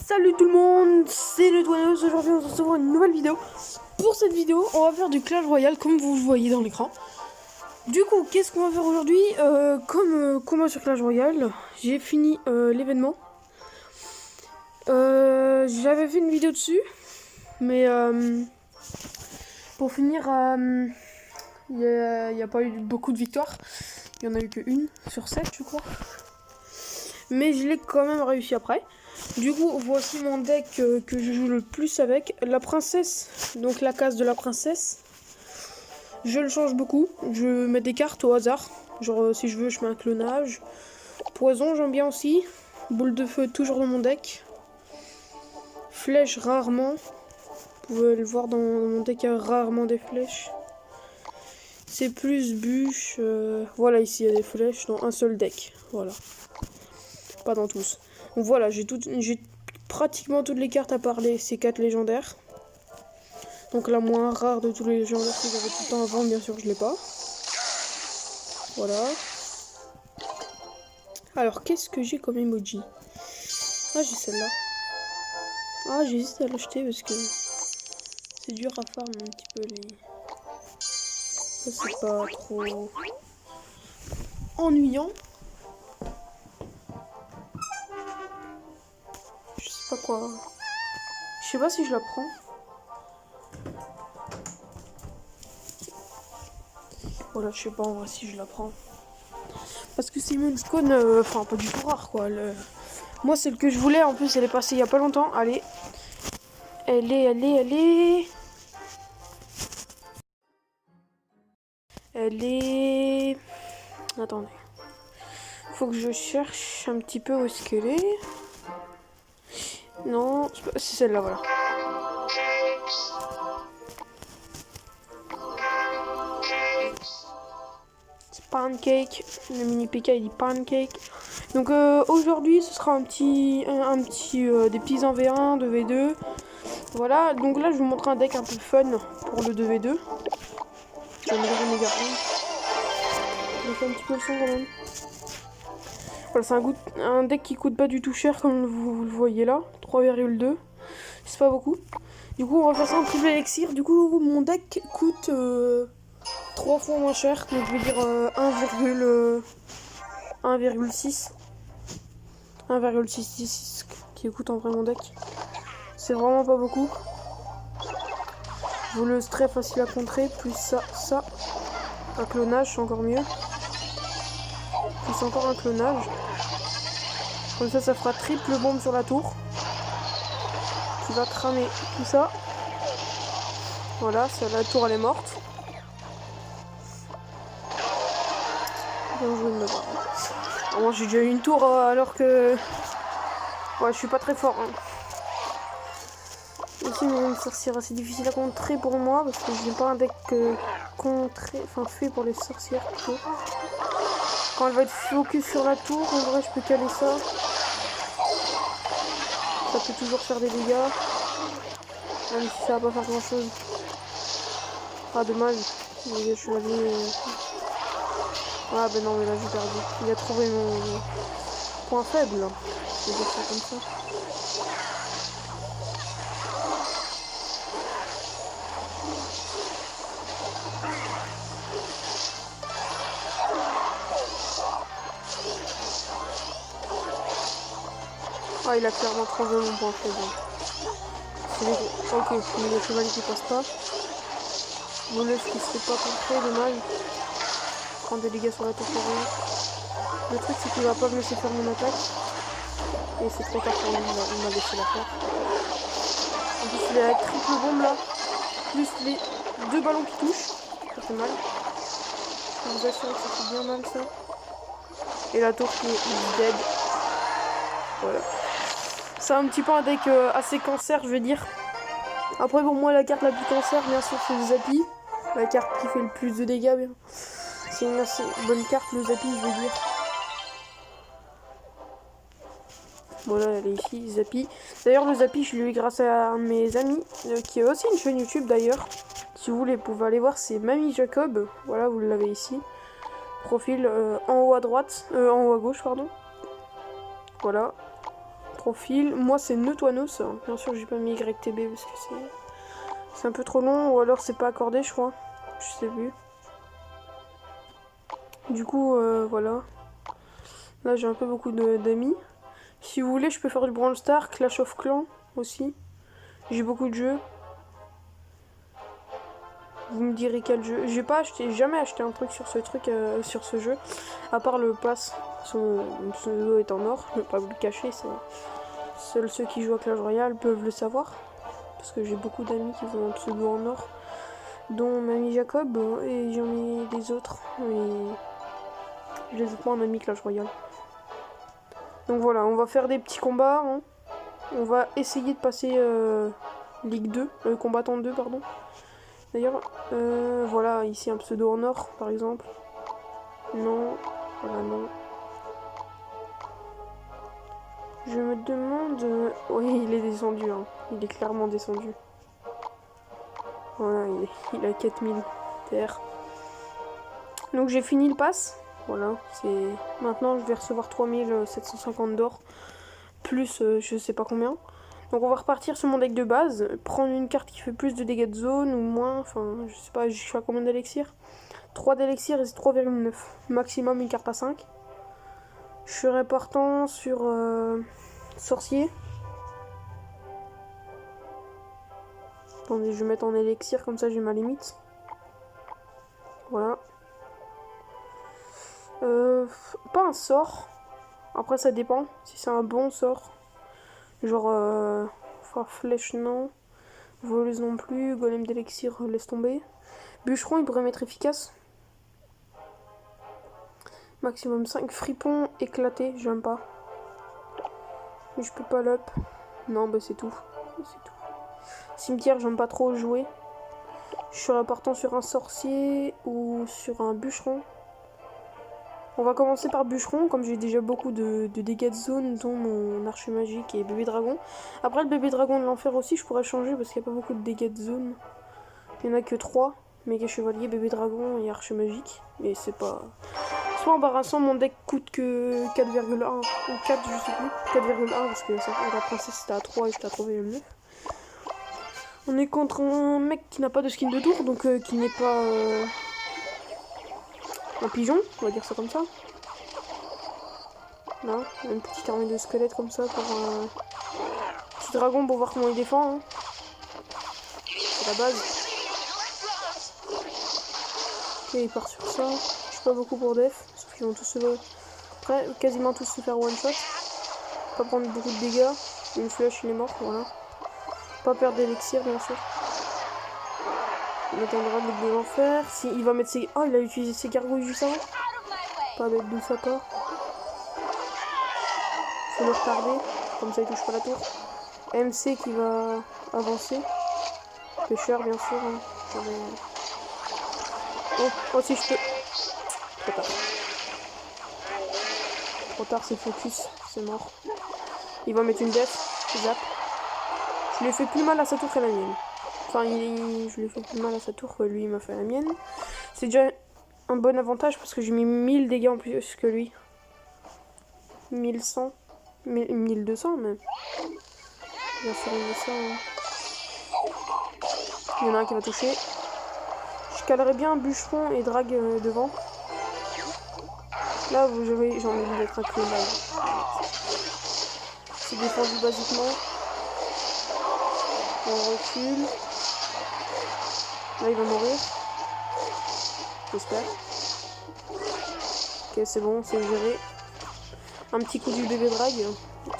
Salut tout le monde, c'est le Toinos. Aujourd'hui on se retrouve pour une nouvelle vidéo. Pour cette vidéo on va faire du Clash Royale comme vous le voyez dans l'écran. Du coup qu'est-ce qu'on va faire aujourd'hui? Comme combat sur Clash Royale, j'ai fini l'événement. J'avais fait une vidéo dessus. Mais pour finir, il n'y a pas eu beaucoup de victoires. Il n'y en a eu qu'une sur 7 je crois. Mais je l'ai quand même réussi après. Du coup, voici mon deck que je joue le plus avec. La princesse, donc la case de la princesse. Je le change beaucoup. Je mets des cartes au hasard. Genre, si je veux, je mets un clonage. Poison, j'aime bien aussi. Boule de feu, toujours dans mon deck. Flèche, rarement. Vous pouvez le voir dans mon deck, il y a rarement des flèches. C'est plus bûche. Voilà, ici, il y a des flèches dans un seul deck. Voilà. Pas dans tous. Donc voilà, j'ai pratiquement toutes les cartes à parler, ces 4 légendaires. Donc la moins rare de tous les légendaires que j'avais tout le temps avant, bien sûr je l'ai pas. Voilà. Alors qu'est-ce que j'ai comme emoji? Ah, j'ai celle-là. Ah, j'hésite à l'acheter parce que c'est dur à farm un petit peu les... Ça c'est pas trop ennuyant. Je sais pas quoi. Je sais pas si je la prends. Voilà, je sais pas en vrai si je la prends. Parce que c'est une icône, enfin pas du tout rare quoi. Moi celle que je voulais, en plus elle est passée il y a pas longtemps. Allez. Elle est... Attendez. Faut que je cherche un petit peu où est-ce qu'elle est. Non, c'est celle-là, voilà. C'est Pancake. Le mini PK il dit Pancake. Donc aujourd'hui ce sera des petits 1v1, 2v2. Voilà, donc là je vais vous montrer un deck un peu fun pour le 2v2. J'aimerais garder. Je vais faire un petit peu le son quand même. Voilà, c'est un deck qui coûte pas du tout cher comme vous le voyez là. 3,2. C'est pas beaucoup. Du coup on va faire ça en triple élixir. Du coup mon deck coûte 3 fois moins cher. Donc je vais dire 1,6. 1,66 qui coûte en vrai mon deck. C'est vraiment pas beaucoup. Vous le très facile à contrer. Plus ça. Un clonage, c'est encore mieux. Plus encore un clonage. Comme ça fera triple bombe sur la tour. Qui va cramer tout ça. Voilà, la tour elle est morte. Bien joué de me voir. Moi j'ai déjà eu une tour alors que... Ouais, je suis pas très fort. Hein. Ici, une sorcière assez difficile à contrer pour moi parce que je n'ai pas un deck fait pour les sorcières plutôt. Quand elle va être focus sur la tour, en vrai je peux caler ça. Ça peut toujours faire des dégâts. Même si ça va pas faire grand chose. Ah dommage. Je suis allé... Ah ben non mais là j'ai perdu. Il a trouvé mon point faible là. Je vais dire ça comme ça. Ah, il a clairement trouvé mon point faible. Ok, mais le cheval qui passe pas. Voleuse qui se fait pas contrer, dommage. Prendre des dégâts sur la tour pour rien. Le truc c'est qu'il va pas me laisser faire mon attaque. Et c'est trop tard pour lui, il m'a laissé la faire. En plus il est avec triple bombe là. Plus les 2 ballons qui touchent. Ça fait mal. Je peux vous assurer que ça fait bien mal ça. Et la tour qui est dead. Voilà. C'est un petit peu un deck assez cancer, je vais dire. Après, pour moi, la carte la plus cancer, bien sûr, c'est le Zappy. La carte qui fait le plus de dégâts, bien. C'est une assez bonne carte, le Zappy, je veux dire. Voilà, elle est ici, Zappy. D'ailleurs, le Zappy, je l'ai eu grâce à un de mes amis, qui a aussi une chaîne YouTube, d'ailleurs. Si vous voulez, vous pouvez aller voir, c'est Mamie Jacob. Voilà, vous l'avez ici. Profil en haut à droite, en haut à gauche, pardon. Voilà. Profil. Moi, c'est Neutoinos. Bien sûr, j'ai pas mis YTB parce que c'est un peu trop long. Ou alors, c'est pas accordé, je crois. Je sais plus. Du coup, voilà. Là, j'ai un peu beaucoup d'amis. Si vous voulez, je peux faire du Brawl Stars, Clash of Clans aussi. J'ai beaucoup de jeux. Vous me direz quel jeu. J'ai jamais acheté un truc sur ce truc, sur ce jeu. À part le pass. Son pseudo est en or. Je ne vais pas vous le cacher. Seuls ceux qui jouent à Clash Royale peuvent le savoir. Parce que j'ai beaucoup d'amis qui ont un pseudo en or. Dont mon ami Jacob. Et j'en ai des autres. Et je les ai pas en ami Clash Royale. Donc voilà, on va faire des petits combats. Hein. On va essayer de passer Ligue 2. Combattant 2, pardon. D'ailleurs, voilà, ici un pseudo en or, par exemple. Non, voilà, non. Je me demande... Oui, il est descendu, hein. Il est clairement descendu. Voilà, il a 4000 TR. Donc j'ai fini le pass. Voilà, c'est... Maintenant, je vais recevoir 3750 d'or. Plus, je sais pas combien. Donc on va repartir sur mon deck de base, prendre une carte qui fait plus de dégâts de zone ou moins, enfin je sais pas, je suis à combien d'élixirs. 3 d'élixirs et c'est 3,9. Maximum une carte à 5. Je serai partant sur sorcier. Attendez, je vais mettre en élixir, comme ça j'ai ma limite. Voilà. Pas un sort. Après ça dépend, si c'est un bon sort. Genre, flèche non, voleuse non plus, golem d'élixir laisse tomber. Bûcheron il pourrait m'être efficace. Maximum 5, fripon éclaté, j'aime pas. Mais je peux pas l'up. Non, bah c'est tout. Cimetière, j'aime pas trop jouer. Je serais partant sur un sorcier ou sur un bûcheron. On va commencer par bûcheron, comme j'ai déjà beaucoup de dégâts de zone, dont mon archer magique et bébé dragon. Après le bébé dragon de l'enfer aussi, je pourrais changer parce qu'il n'y a pas beaucoup de dégâts de zone. Il n'y en a que 3, méga chevalier, bébé dragon et archer magique. Mais c'est pas embarrassant, mon deck coûte que 4,1 ou 4, je sais plus, 4,1 parce que la princesse c'était à 3 et j'étais à 3,9. On est contre un mec qui n'a pas de skin de tour, donc qui n'est pas... un pigeon, on va dire ça comme ça. Là, une petite armée de squelettes comme ça pour un petit dragon pour voir comment il défend. Hein. C'est la base. Ok, il part sur ça. Je suis pas beaucoup pour def, sauf qu'ils vont tous se... Après, quasiment tous se faire one shot. Pas prendre beaucoup de dégâts. Une flèche, il est mort, voilà. Pas perdre d'élixir, bien sûr. Il attendra le de l'enfer. Si il va mettre ses... Oh, il a utilisé ses gargouilles juste avant. Pas bête de sa part. Faut le retarder. Comme ça, il touche pas la tour. MC qui va avancer. Pêcheur, bien sûr. Hein. Oh, si je peux. Trop tard. Trop tard, c'est focus. C'est mort. Il va mettre une def. Zap. Je lui ai fait plus mal à sa tour qu'à la mienne. Enfin, je lui ai fait plus mal à sa tour que lui il m'a fait à la mienne. C'est déjà un bon avantage parce que j'ai mis 1000 dégâts en plus que lui. 1100. 1200 même. Bien sûr, 1100. Hein. Il y en a un qui va toucher. Je calerai bien bûcheron et drague devant. Là, vous avez, j'ai envie d'être inclus là. C'est défendu basiquement. On recule. Là, il va mourir. J'espère. Ok, c'est bon, c'est géré. Un petit coup du bébé drague. Bien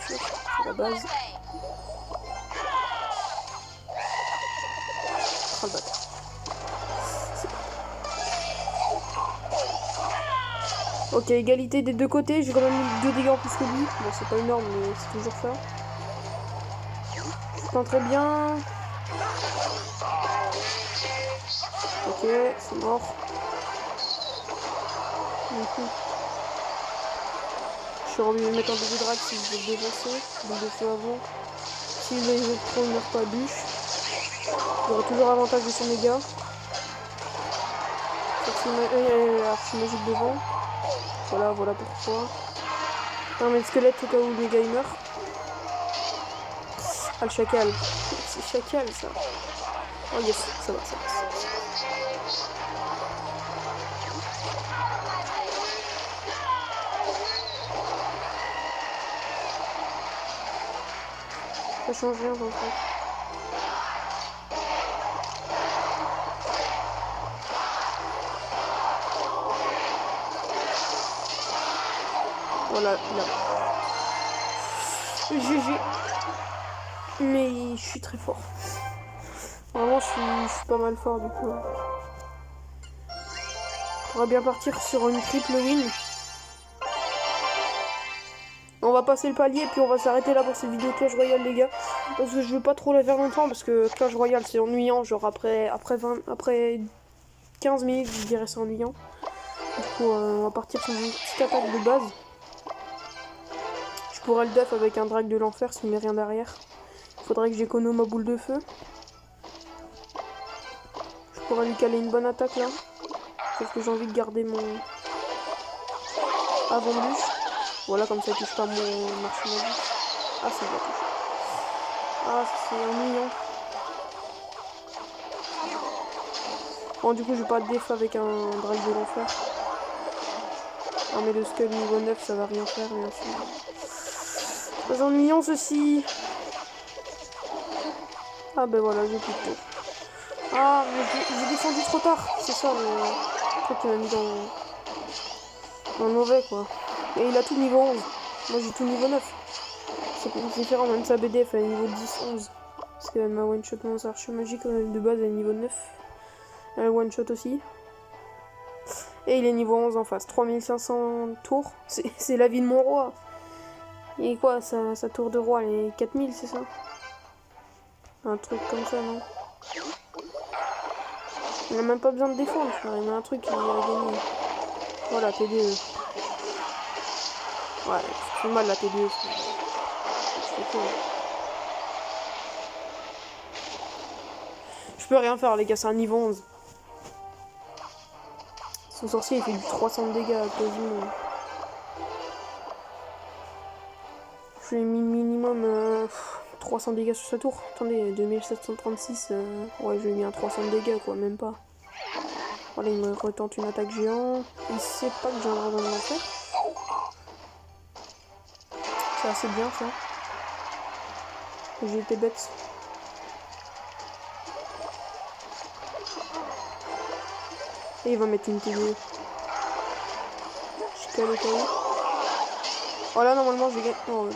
sûr, c'est la base. Oh, le bâtard. Ok, égalité des deux côtés. J'ai quand même mis 2 dégâts en plus que lui. Bon, c'est pas énorme, mais c'est toujours ça. Je tente très bien. Ok, c'est mort. Je suis obligé de mettre un bébé drague si je veux le défoncer. Donc de feu avant. Si les électrons ne meurent pas à bûche. J'aurai toujours avantage de son dégâts. Archi magique devant. Voilà pourquoi. Un mec squelette au cas où les gars ils meurent. Ah, le chacal. C'est chacal, ça. Oh yes, ça va, ça va. Ça change rien dans le truc. Voilà, là. GG. Mais je suis très fort. Vraiment, je suis pas mal fort du coup. On va bien partir sur une triple win. On va passer le palier et puis on va s'arrêter là pour cette vidéo Clash Royale, les gars. Parce que je veux pas trop la faire longtemps parce que Clash Royale c'est ennuyant. Genre après 15 minutes, je dirais c'est ennuyant. Du coup, on va partir sur une petite attaque de base. Je pourrais le def avec un drag de l'enfer s'il met rien derrière. Il faudrait que j'économe ma boule de feu. Je pourrais lui caler une bonne attaque là. Sauf que j'ai envie de garder mon avant-bûche. Voilà, comme ça il touche pas mon marché magique. Ah, ça va toucher. Ah, c'est ennuyant. Bon, du coup, je vais pas def avec un drag de l'enfer. Ah, mais le skull niveau 9, ça va rien faire, bien sûr. C'est ennuyant ceci. Ah, ben voilà, j'ai plus de tour. Ah, mais j'ai descendu trop tard. C'est ça le truc qui m'a mis dans le mauvais, quoi. Et il a tout niveau 11. Moi, j'ai tout niveau 9. C'est différent, même sa BDF, elle est niveau 10-11. Parce que ma one-shot, mon archer magique, de base, elle est niveau 9. Elle one-shot aussi. Et il est niveau 11 en face. 3500 tours. C'est la vie de mon roi. Et quoi, sa tour de roi, elle est 4000, c'est ça? Un truc comme ça, non? Il n'a même pas besoin de défendre, frère. Il y a un truc qui va gagner. Voilà, TDE. Ouais, c'est mal la TDE. C'est cool. Je peux rien faire, les gars, c'est un niveau 11. Son sorcier, il fait du 300 de dégâts quasiment. Je lui ai mis minimum 300 dégâts sur sa tour. Attendez, 2736. Ouais, je lui ai mis un 300 de dégâts, quoi, même pas. Voilà, il me retente une attaque géante. Il sait pas que j'ai un dragon de l'enfer. C'est assez bien, ça. J'ai été bête. Et il va mettre une TD. Je cale au cas où. Oh là, normalement, j'ai gagné. Oh,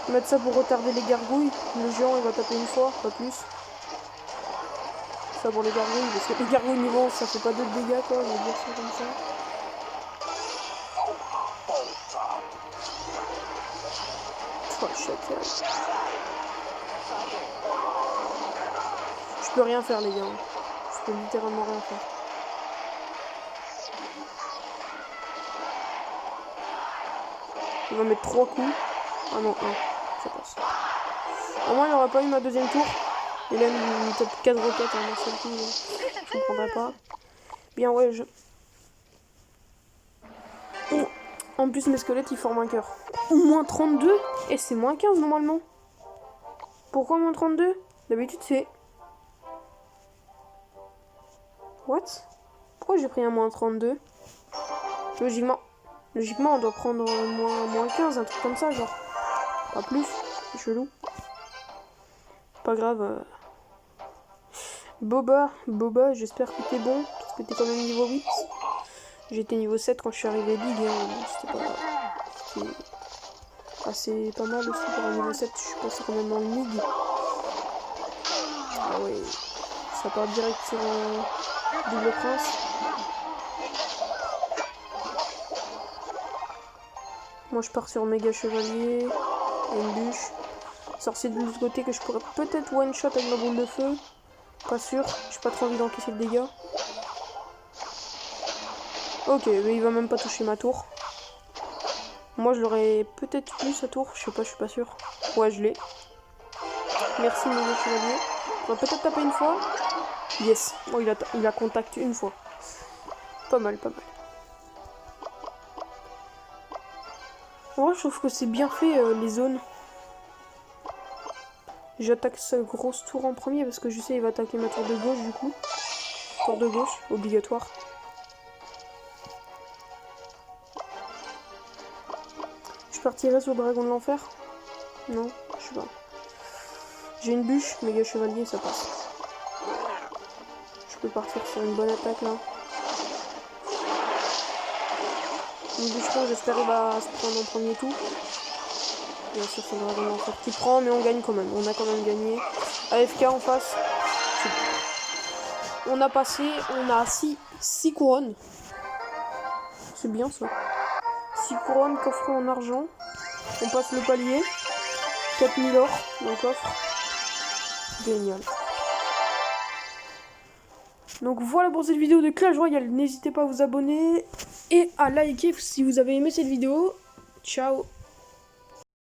mettre ça pour retarder les gargouilles. Le géant, il va taper une fois, pas plus. Ça pour les gargouilles, parce que les gargouilles niveau 11, ça fait pas de dégâts, quoi. Je vais dire ça comme ça. Oh, chacal. Je peux rien faire, les gars. Je peux littéralement rien faire. Il va mettre 3 coups. Ah non, 1. Ça passe. Au moins, il n'aura pas eu ma deuxième tour. Et là, il me tape 4 roquettes en un seul coup. Je ne comprendrai pas. Bien, ouais, Oh. En plus, mes squelettes, ils forment un cœur. Moins 32. Et c'est moins 15 normalement. Pourquoi moins 32? D'habitude, c'est... What? Pourquoi j'ai pris un moins 32? Logiquement, on doit prendre moins 15, un truc comme ça, genre. Pas plus, c'est chelou. Pas grave. Boba, j'espère que t'es bon, parce que t'es quand même niveau 8. J'étais niveau 7 quand je suis arrivé Ligue, c'était pas grave. C'était assez pas mal aussi pour un niveau 7, je suis passé quand même dans le Ligue. Ah ouais, ça part direct sur double prince. Moi je pars sur méga chevalier, et une bûche. Sorcier de l'autre côté que je pourrais peut-être one shot avec ma boule de feu. Pas sûr, j'ai pas trop envie d'encaisser le dégât. Ok, mais il va même pas toucher ma tour. Moi je l'aurais peut-être eu sa tour, je sais pas, je suis pas sûr. Ouais, je l'ai. Merci méga chevalier. On va peut-être taper une fois. Yes, oh, il a contact une fois. Pas mal, pas mal. En vrai, je trouve que c'est bien fait les zones. J'attaque sa grosse tour en premier parce que je sais il va attaquer ma tour de gauche du coup. Tour de gauche, obligatoire. Je partirai sur Dragon de l'Enfer? Non, je sais pas. J'ai une bûche, méga chevalier, ça passe. Je peux partir sur une bonne attaque là. Une bûcheron, j'espère qu'il va se prendre en premier tour. Bien sûr, c'est Dragon de l'Enfer qui prend, mais on gagne quand même. On a quand même gagné. AFK en face. On a passé, on a 6 couronnes. C'est bien ça. 6 couronnes coffrées en argent. On passe le palier. 4000 or dans le coffre. Génial. Donc voilà pour cette vidéo de Clash Royale. N'hésitez pas à vous abonner et à liker si vous avez aimé cette vidéo. Ciao.